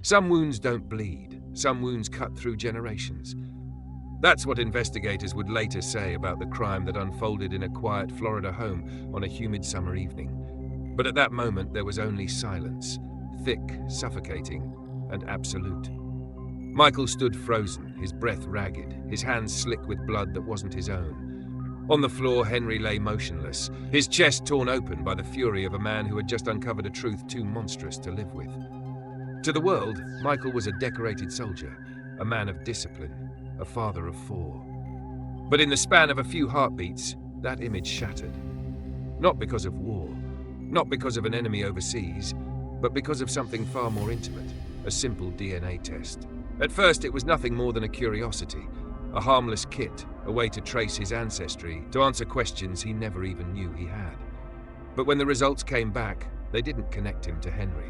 Some wounds don't bleed, some wounds cut through generations. That's what investigators would later say about the crime that unfolded in a quiet Florida home on a humid summer evening. But at that moment there was only silence, thick, suffocating, and absolute. Michael stood frozen, his breath ragged, his hands slick with blood that wasn't his own. On the floor, Henry lay motionless, his chest torn open by the fury of a man who had just uncovered a truth too monstrous to live with. To the world, Michael was a decorated soldier, a man of discipline, a father of 4. But in the span of a few heartbeats, that image shattered. Not because of war, not because of an enemy overseas, but because of something far more intimate, a simple DNA test. At first, it was nothing more than a curiosity, a harmless kit, a way to trace his ancestry, to answer questions he never even knew he had. But when the results came back, they didn't connect him to Henry.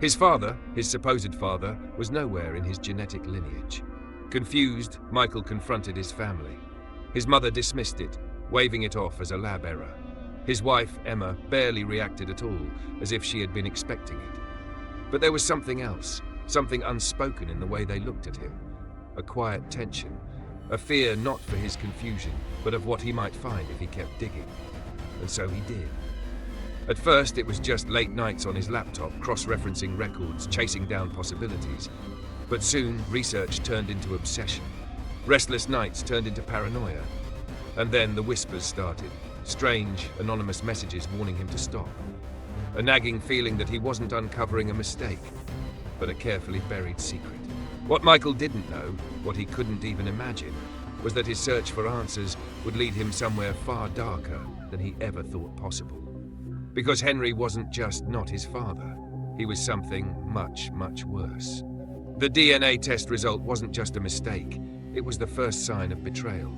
His father, his supposed father, was nowhere in his genetic lineage. Confused, Michael confronted his family. His mother dismissed it, waving it off as a lab error. His wife, Emma, barely reacted at all, as if she had been expecting it. But there was something else, something unspoken in the way they looked at him. A quiet tension, a fear not for his confusion, but of what he might find if he kept digging. And so he did. At first, it was just late nights on his laptop, cross-referencing records, chasing down possibilities. But soon, research turned into obsession. Restless nights turned into paranoia. And then the whispers started, strange, anonymous messages warning him to stop. A nagging feeling that he wasn't uncovering a mistake, but a carefully buried secret. What Michael didn't know, what he couldn't even imagine, was that his search for answers would lead him somewhere far darker than he ever thought possible. Because Henry wasn't just not his father, he was something much, much worse. The DNA test result wasn't just a mistake, it was the first sign of betrayal.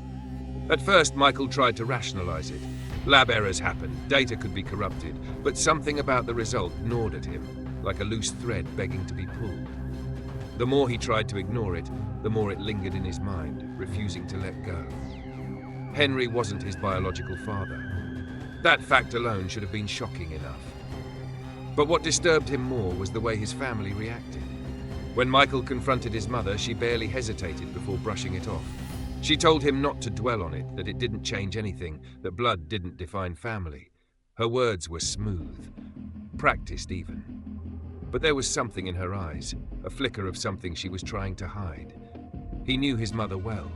At first, Michael tried to rationalize it. Lab errors happened, data could be corrupted, but something about the result gnawed at him, like a loose thread begging to be pulled. The more he tried to ignore it, the more it lingered in his mind, refusing to let go. Henry wasn't his biological father. That fact alone should have been shocking enough. But what disturbed him more was the way his family reacted. When Michael confronted his mother, she barely hesitated before brushing it off. She told him not to dwell on it, that it didn't change anything, that blood didn't define family. Her words were smooth, practiced even. But there was something in her eyes, a flicker of something she was trying to hide. He knew his mother well.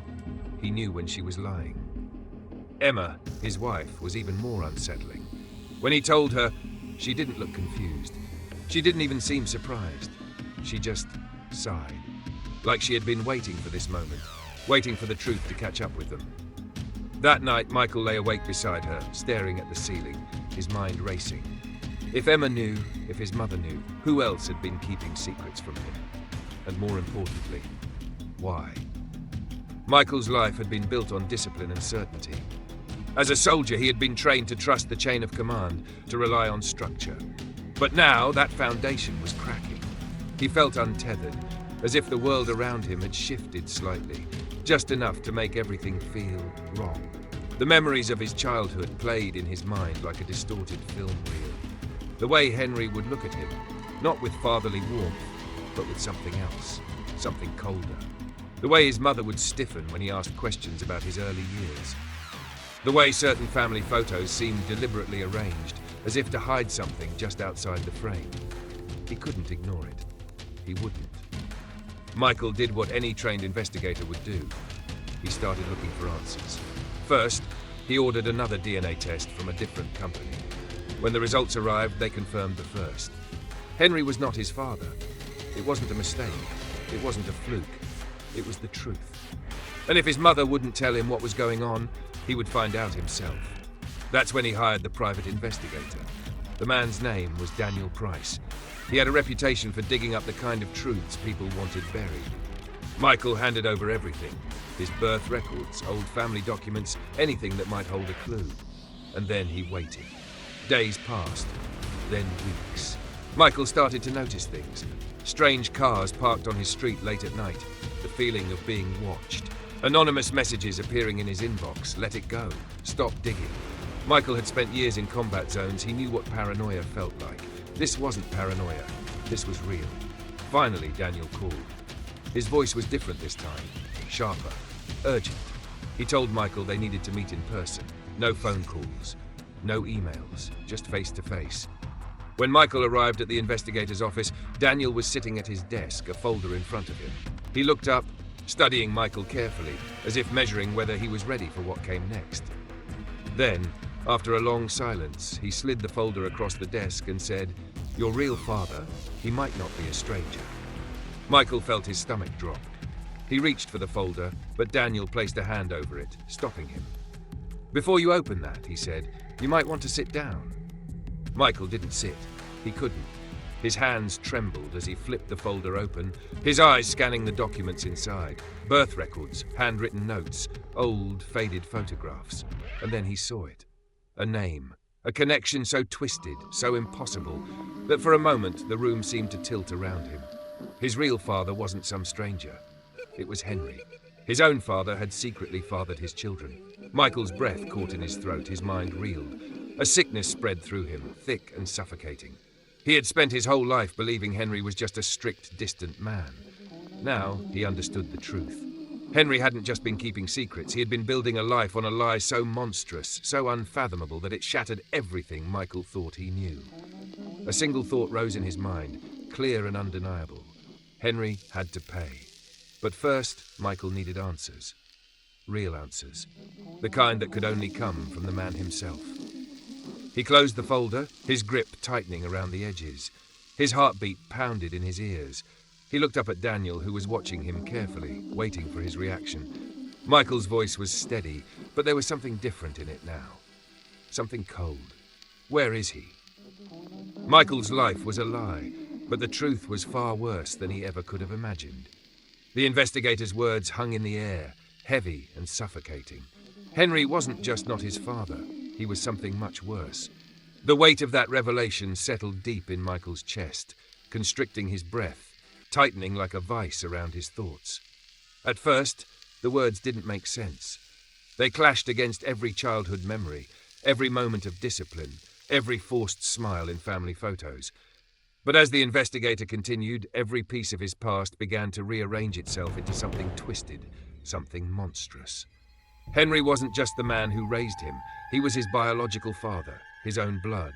He knew when she was lying. Emma, his wife, was even more unsettling. When he told her, she didn't look confused. She didn't even seem surprised. She just sighed, like she had been waiting for this moment, waiting for the truth to catch up with them. That night, Michael lay awake beside her, staring at the ceiling, his mind racing. If Emma knew, if his mother knew, who else had been keeping secrets from him? And more importantly, why? Michael's life had been built on discipline and certainty. As a soldier, he had been trained to trust the chain of command, to rely on structure. But now, that foundation was cracking. He felt untethered, as if the world around him had shifted slightly, just enough to make everything feel wrong. The memories of his childhood played in his mind like a distorted film reel. The way Henry would look at him, not with fatherly warmth, but with something else, something colder. The way his mother would stiffen when he asked questions about his early years. The way certain family photos seemed deliberately arranged, as if to hide something just outside the frame. He couldn't ignore it. He wouldn't. Michael did what any trained investigator would do. He started looking for answers. First, he ordered another DNA test from a different company. When the results arrived, they confirmed the first. Henry was not his father. It wasn't a mistake. It wasn't a fluke. It was the truth. And if his mother wouldn't tell him what was going on, he would find out himself. That's when he hired the private investigator. The man's name was Daniel Price. He had a reputation for digging up the kind of truths people wanted buried. Michael handed over everything, his birth records, old family documents, anything that might hold a clue. And then he waited. Days passed, then weeks. Michael started to notice things. Strange cars parked on his street late at night, the feeling of being watched. Anonymous messages appearing in his inbox, let it go, stop digging. Michael had spent years in combat zones, he knew what paranoia felt like. This wasn't paranoia, this was real. Finally, Daniel called. His voice was different this time, sharper, urgent. He told Michael they needed to meet in person. No phone calls, no emails, just face-to-face. When Michael arrived at the investigator's office, Daniel was sitting at his desk, a folder in front of him. He looked up, studying Michael carefully, as if measuring whether he was ready for what came next. Then, after a long silence, he slid the folder across the desk and said, "Your real father, he might not be a stranger." Michael felt his stomach drop. He reached for the folder, but Daniel placed a hand over it, stopping him. "Before you open that," he said, "you might want to sit down." Michael didn't sit. He couldn't. His hands trembled as he flipped the folder open, his eyes scanning the documents inside. Birth records, handwritten notes, old, faded photographs. And then he saw it. A name. A connection so twisted, so impossible, that for a moment the room seemed to tilt around him. His real father wasn't some stranger. It was Henry. His own father had secretly fathered his children. Michael's breath caught in his throat, his mind reeled. A sickness spread through him, thick and suffocating. He had spent his whole life believing Henry was just a strict, distant man. Now he understood the truth. Henry hadn't just been keeping secrets, he had been building a life on a lie so monstrous, so unfathomable that it shattered everything Michael thought he knew. A single thought rose in his mind, clear and undeniable. Henry had to pay. But first, Michael needed answers. Real answers. The kind that could only come from the man himself. He closed the folder, his grip tightening around the edges. His heartbeat pounded in his ears. He looked up at Daniel, who was watching him carefully, waiting for his reaction. Michael's voice was steady, but there was something different in it now. Something cold. Where is he? Michael's life was a lie, but the truth was far worse than he ever could have imagined. The investigator's words hung in the air, heavy and suffocating. Henry wasn't just not his father. He was something much worse. The weight of that revelation settled deep in Michael's chest, constricting his breath, tightening like a vice around his thoughts. At first, the words didn't make sense. They clashed against every childhood memory, every moment of discipline, every forced smile in family photos. But as the investigator continued, every piece of his past began to rearrange itself into something twisted, something monstrous. Henry wasn't just the man who raised him. He was his biological father, his own blood.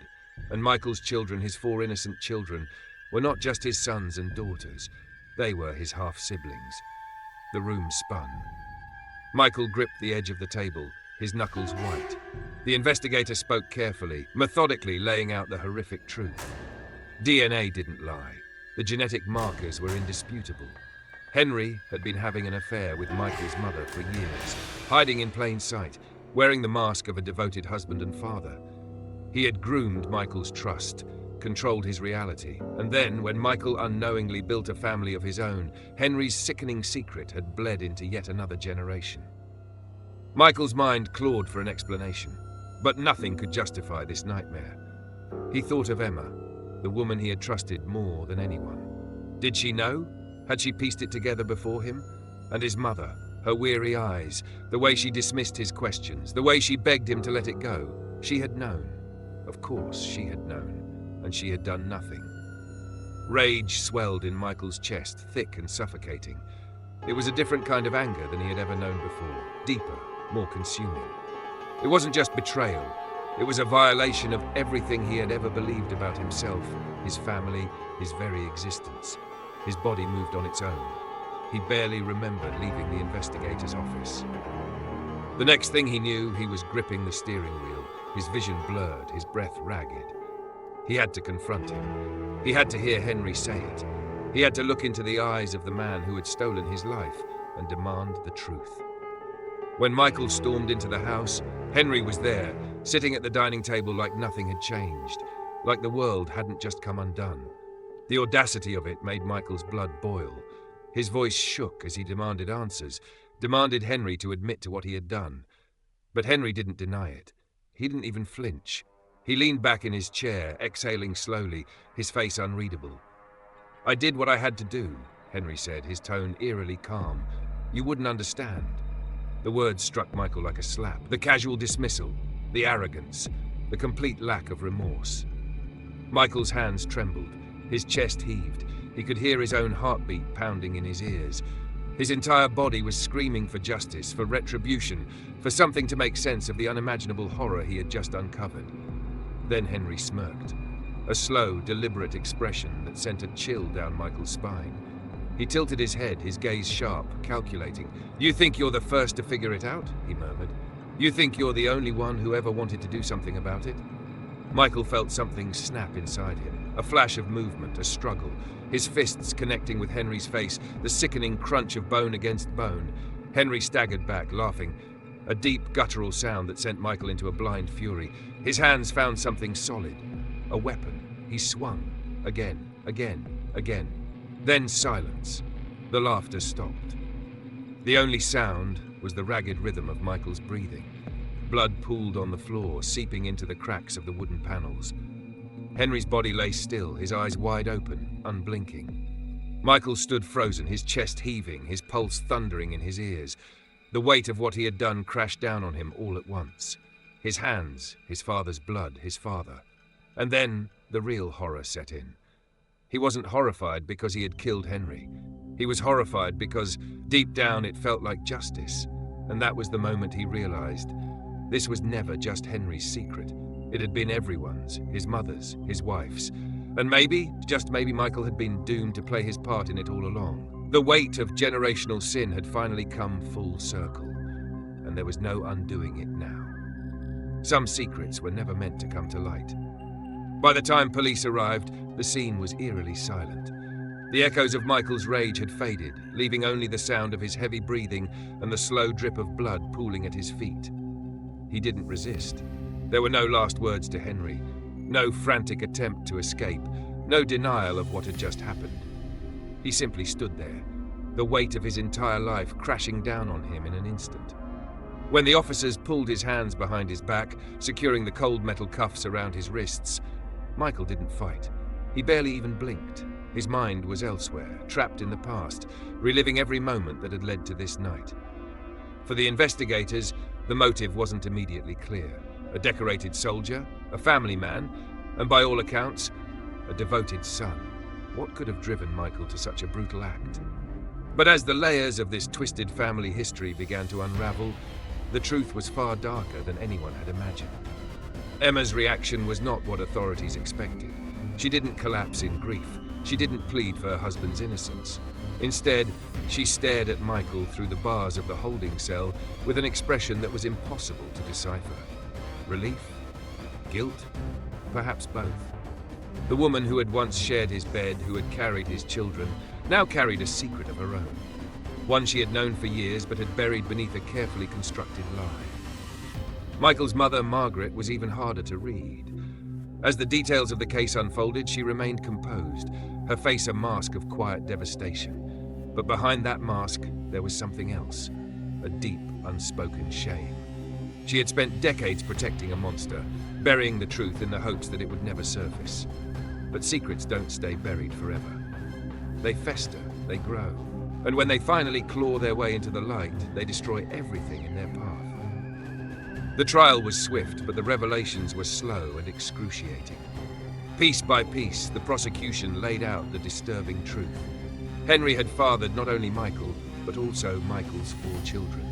And Michael's children, his 4 innocent children, were not just his sons and daughters. They were his half-siblings. The room spun. Michael gripped the edge of the table, his knuckles white. The investigator spoke carefully, methodically laying out the horrific truth. DNA didn't lie. The genetic markers were indisputable. Henry had been having an affair with Michael's mother for years, hiding in plain sight, wearing the mask of a devoted husband and father. He had groomed Michael's trust, controlled his reality, and then, when Michael unknowingly built a family of his own, Henry's sickening secret had bled into yet another generation. Michael's mind clawed for an explanation, but nothing could justify this nightmare. He thought of Emma, the woman he had trusted more than anyone. Did she know? Had she pieced it together before him? And his mother, her weary eyes, the way she dismissed his questions, the way she begged him to let it go. She had known. Of course, she had known. And she had done nothing. Rage swelled in Michael's chest, thick and suffocating. It was a different kind of anger than he had ever known before, deeper, more consuming. It wasn't just betrayal. It was a violation of everything he had ever believed about himself, his family, his very existence. His body moved on its own. He barely remembered leaving the investigator's office. The next thing he knew, he was gripping the steering wheel, his vision blurred, his breath ragged. He had to confront him. He had to hear Henry say it. He had to look into the eyes of the man who had stolen his life and demand the truth. When Michael stormed into the house, Henry was there, sitting at the dining table like nothing had changed, like the world hadn't just come undone. The audacity of it made Michael's blood boil. His voice shook as he demanded answers, demanded Henry to admit to what he had done. But Henry didn't deny it. He didn't even flinch. He leaned back in his chair, exhaling slowly, his face unreadable. "I did what I had to do," Henry said, his tone eerily calm. "You wouldn't understand." The words struck Michael like a slap. The casual dismissal, the arrogance, the complete lack of remorse. Michael's hands trembled. His chest heaved. He could hear his own heartbeat pounding in his ears. His entire body was screaming for justice, for retribution, for something to make sense of the unimaginable horror he had just uncovered. Then Henry smirked, a slow, deliberate expression that sent a chill down Michael's spine. He tilted his head, his gaze sharp, calculating. "You think you're the first to figure it out?" he murmured. "You think you're the only one who ever wanted to do something about it?" Michael felt something snap inside him, a flash of movement, a struggle, his fists connecting with Henry's face, the sickening crunch of bone against bone. Henry staggered back, laughing, a deep, guttural sound that sent Michael into a blind fury. His hands found something solid, a weapon. He swung, again, again, again. Then silence. The laughter stopped. The only sound was the ragged rhythm of Michael's breathing. Blood pooled on the floor, seeping into the cracks of the wooden panels. Henry's body lay still, his eyes wide open, unblinking. Michael stood frozen, his chest heaving, his pulse thundering in his ears. The weight of what he had done crashed down on him all at once. His hands, his father's blood, his father. And then the real horror set in. He wasn't horrified because he had killed Henry. He was horrified because, deep down, it felt like justice. And that was the moment he realized. This was never just Henry's secret. It had been everyone's, his mother's, his wife's. And maybe, just maybe, Michael had been doomed to play his part in it all along. The weight of generational sin had finally come full circle, and there was no undoing it now. Some secrets were never meant to come to light. By the time police arrived, the scene was eerily silent. The echoes of Michael's rage had faded, leaving only the sound of his heavy breathing and the slow drip of blood pooling at his feet. He didn't resist. There were no last words to Henry, no frantic attempt to escape, no denial of what had just happened. He simply stood there, the weight of his entire life crashing down on him in an instant. When the officers pulled his hands behind his back, securing the cold metal cuffs around his wrists, Michael didn't fight. He barely even blinked. His mind was elsewhere, trapped in the past, reliving every moment that had led to this night. For the investigators, the motive wasn't immediately clear. A decorated soldier, a family man, and by all accounts, a devoted son. What could have driven Michael to such a brutal act? But as the layers of this twisted family history began to unravel, the truth was far darker than anyone had imagined. Emma's reaction was not what authorities expected. She didn't collapse in grief. She didn't plead for her husband's innocence. Instead, she stared at Michael through the bars of the holding cell with an expression that was impossible to decipher. Relief? Guilt? Perhaps both. The woman who had once shared his bed, who had carried his children, now carried a secret of her own. One she had known for years but had buried beneath a carefully constructed lie. Michael's mother, Margaret, was even harder to read. As the details of the case unfolded, she remained composed, her face a mask of quiet devastation. But behind that mask, there was something else, a deep, unspoken shame. She had spent decades protecting a monster, burying the truth in the hopes that it would never surface. But secrets don't stay buried forever. They fester, they grow, and when they finally claw their way into the light, they destroy everything in their path. The trial was swift, but the revelations were slow and excruciating. Piece by piece, the prosecution laid out the disturbing truth. Henry had fathered not only Michael, but also Michael's 4 children.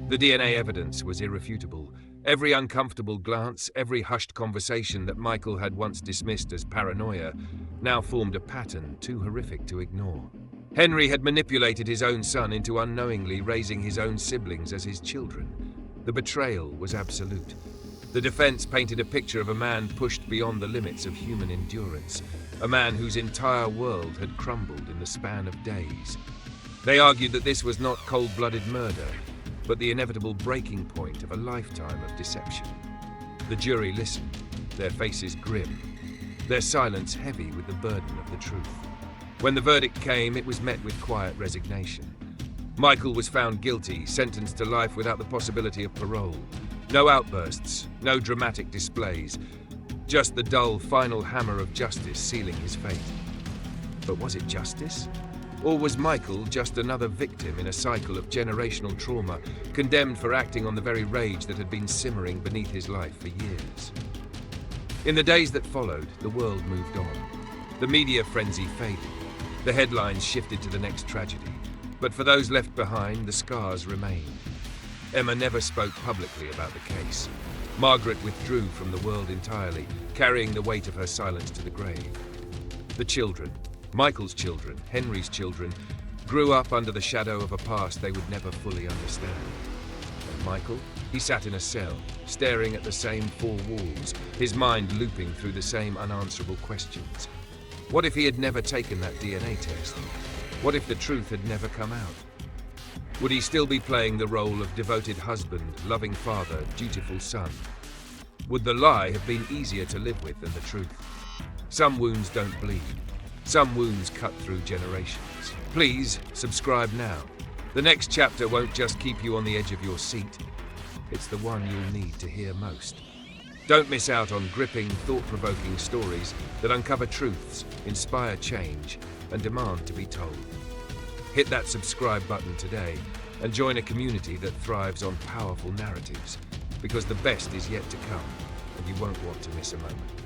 The DNA evidence was irrefutable. Every uncomfortable glance, every hushed conversation that Michael had once dismissed as paranoia, now formed a pattern too horrific to ignore. Henry had manipulated his own son into unknowingly raising his own siblings as his children. The betrayal was absolute. The defense painted a picture of a man pushed beyond the limits of human endurance, a man whose entire world had crumbled in the span of days. They argued that this was not cold-blooded murder, but the inevitable breaking point of a lifetime of deception. The jury listened, their faces grim, their silence heavy with the burden of the truth. When the verdict came, it was met with quiet resignation. Michael was found guilty, sentenced to life without the possibility of parole. No outbursts, no dramatic displays, just the dull final hammer of justice sealing his fate. But was it justice? Or was Michael just another victim in a cycle of generational trauma, condemned for acting on the very rage that had been simmering beneath his life for years? In the days that followed, the world moved on. The media frenzy faded. The headlines shifted to the next tragedy, but for those left behind, the scars remained. Emma never spoke publicly about the case. Margaret withdrew from the world entirely, carrying the weight of her silence to the grave. The children, Michael's children, Henry's children, grew up under the shadow of a past they would never fully understand. And Michael? He sat in a cell, staring at the same four walls, his mind looping through the same unanswerable questions. What if he had never taken that DNA test? What if the truth had never come out? Would he still be playing the role of devoted husband, loving father, dutiful son? Would the lie have been easier to live with than the truth? Some wounds don't bleed. Some wounds cut through generations. Please subscribe now. The next chapter won't just keep you on the edge of your seat. It's the one you'll need to hear most. Don't miss out on gripping, thought-provoking stories that uncover truths, inspire change, and demand to be told. Hit that subscribe button today and join a community that thrives on powerful narratives, because the best is yet to come, and you won't want to miss a moment.